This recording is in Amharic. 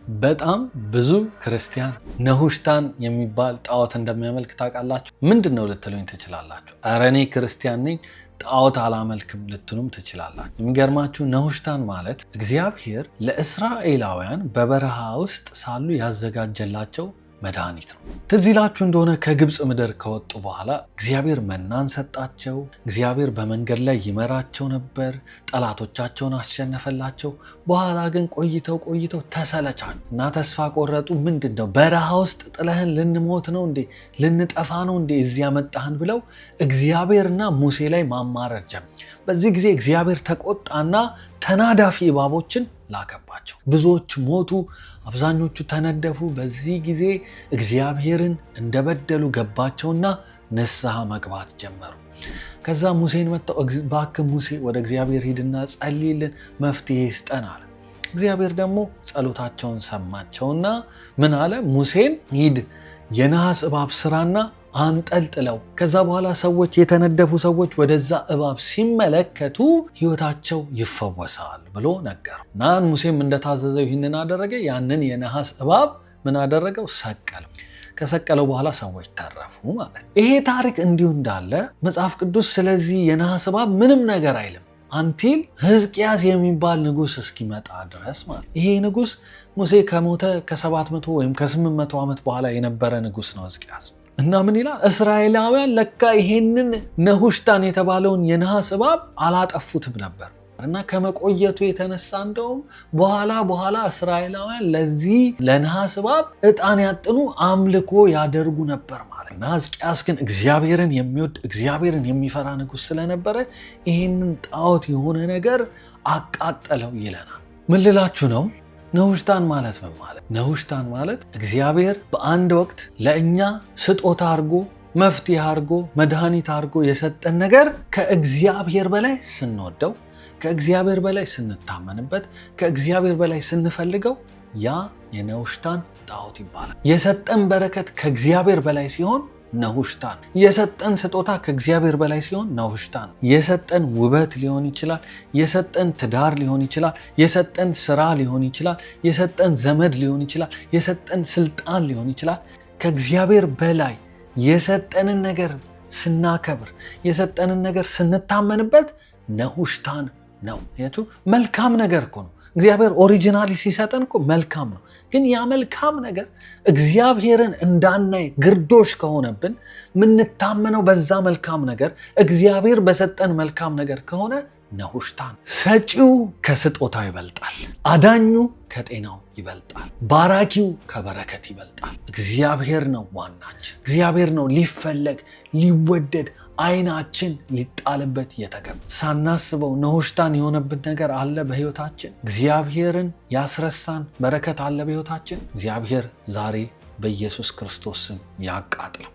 በጣም ብዙ ክርስቲያን ነሁሽታን የሚባል ጣዖት እንደሚያመልክ ታውቃላችሁ? ምንድነው ልትሉኝ ትችላላችሁ። ኧረ እኔ ክርስቲያን ነኝ ጣዖት አላመልክም ልትሉም ትችላላችሁ። የሚገርማችሁ ነሁሽታን ማለት እግዚአብሔር ለእስራኤላውያን በበረሃ ውስጥ ሳሉ ያዘጋጀላቸው መድኃኒት ነው። ትዝ ይላችሁ እንደሆነ ከግብፅ ምድር ከወጡ በኋላ እግዚአብሔር መናን ሰጣቸው። እግዚአብሔር በመንገድ ላይ ይመራቸው ነበር። ጠላቶቻቸውን አስሸነፈላቸው። በኋላ ግን ቆይተው ተሰለቻሉ እና ተስፋ ቆረጡ። ምንድን ነው በረሃ ውስጥ ጥለህን ልንሞት ነው እንዴ? ልንጠፋ ነው እንዴ እዚያ መጣህን? ብለው እግዚአብሔርና ሙሴ ላይ ማማረር ጀመሩ። በዚህ ጊዜ እግዚአብሔር ተቆጣና ተናዳፊ እባቦችን ላከባቸው። ብዙዎች ሞቱ፣ አብዛኞቹ ተነደፉ። በዚህ ጊዜ እግዚአብሔርን እንደበደሉ ገባቸውና ንስሐ መግባት ጀመሩ። ከዛ ሙሴን መጣው፣ እባክህ ሙሴ ወደ እግዚአብሔር ሂድና ጸልይልን፣ መፍትሄ ይስጠን አለ። እግዚአብሔር ደግሞ ጸሎታቸውን ሰማቸውና ምን አለ? ሙሴን ሂድ የነሐስ እባብ ስራና አንጠልጥለው። ከዛ በኋላ ሰዎች የተነደፉ ሰዎች ወደዛ እባብ ሲመለከቱ ሕይወታቸው ይፈወሳል ብሎ ነገረው እና ሙሴም እንደታዘዘው ይህንን አደረገ። ያንን የነሐስ እባብ ምን አደረገው? ሰቀለው። ከሰቀለው በኋላ ሰዎች ተረፉ ማለት። ይሄ ታሪክ እንዲሁ እንዳለ መጽሐፍ ቅዱስ ስለዚህ የነሐስ እባብ ምንም ነገር አይልም አንቲል ሕዝቅያስ የሚባል ንጉሥ እስኪመጣ ድረስ ማለት። ይሄ ንጉሥ ሙሴ ከሞተ ከ700 ወይም ከ800 ዓመት በኋላ የነበረ ንጉሥ ነው ሕዝቅያስ። እና ምን ይላል? እስራኤላውያን ለካ ይሄንን ነሁሽታን የተባለውን የነሐስ እባብ አላጠፉትም ነበር እና ከመቆየቱ የተነሳ እንደውም በኋላ እስራኤላውያን ለዚህ ለነሐስ እባብ ዕጣን ያጥኑ አምልኮ ያደርጉ ነበር ማለት ነው። ሕዝቅያስ ግን እግዚአብሔርን የሚወድ እግዚአብሔርን የሚፈራ ንጉሥ ስለነበረ ይሄንን ጣዖት የሆነ ነገር አቃጠለው ይለናል። ምን ልላችሁ ነው? ነሁሽታን ማለት ምን ማለት? ነሁሽታን ማለት እግዚአብሔር በአንድ ወቅት ለእኛ ስጦታ አድርጎ መፍትሄ አድርጎ መድኃኒት አድርጎ የሰጠን ነገር ከእግዚአብሔር በላይ ስንወደው፣ ከእግዚአብሔር በላይ ስንታመንበት፣ ከእግዚአብሔር በላይ ስንፈልገው ያ የነሁሽታን ጣዖት ይባላል። የሰጠን በረከት ከእግዚአብሔር በላይ ሲሆን ነሁሽታን፣ የሰጠን ስጦታ ከእግዚአብሔር በላይ ሲሆን ነሁሽታን፣ የሰጠን ውበት ሊሆን ይችላል፣ የሰጠን ትዳር ሊሆን ይችላል፣ የሰጠን ስራ ሊሆን ይችላል፣ የሰጠን ዘመድ ሊሆን ይችላል፣ የሰጠን ስልጣን ሊሆን ይችላል። ከእግዚአብሔር በላይ የሰጠንን ነገር ስናከብር፣ የሰጠንን ነገር ስንታመንበት ነሁሽታን ነው። መልካም ነገር እኮ ነው። እግዚአብሔር ኦሪጂናሊ ሲሰጠን እኮ መልካም ነው። ግን ያ መልካም ነገር እግዚአብሔርን እንዳናይ ግርዶሽ ከሆነብን፣ የምንታመነው በዛ መልካም ነገር እግዚአብሔር በሰጠን መልካም ነገር ከሆነ ነሁሽታን። ሰጪው ከስጦታው ይበልጣል። አዳኙ ከጤናው ይበልጣል። ባራኪው ከበረከት ይበልጣል። እግዚአብሔር ነው ዋናችን። እግዚአብሔር ነው ሊፈለግ ሊወደድ አይናችን ሊጣልበት የተገባ። ሳናስበው ነሁሽታን የሆነብን ነገር አለ በሕይወታችን። እግዚአብሔርን ያስረሳን በረከት አለ በሕይወታችን። እግዚአብሔር ዛሬ በኢየሱስ ክርስቶስ ስም ያቃጥለው።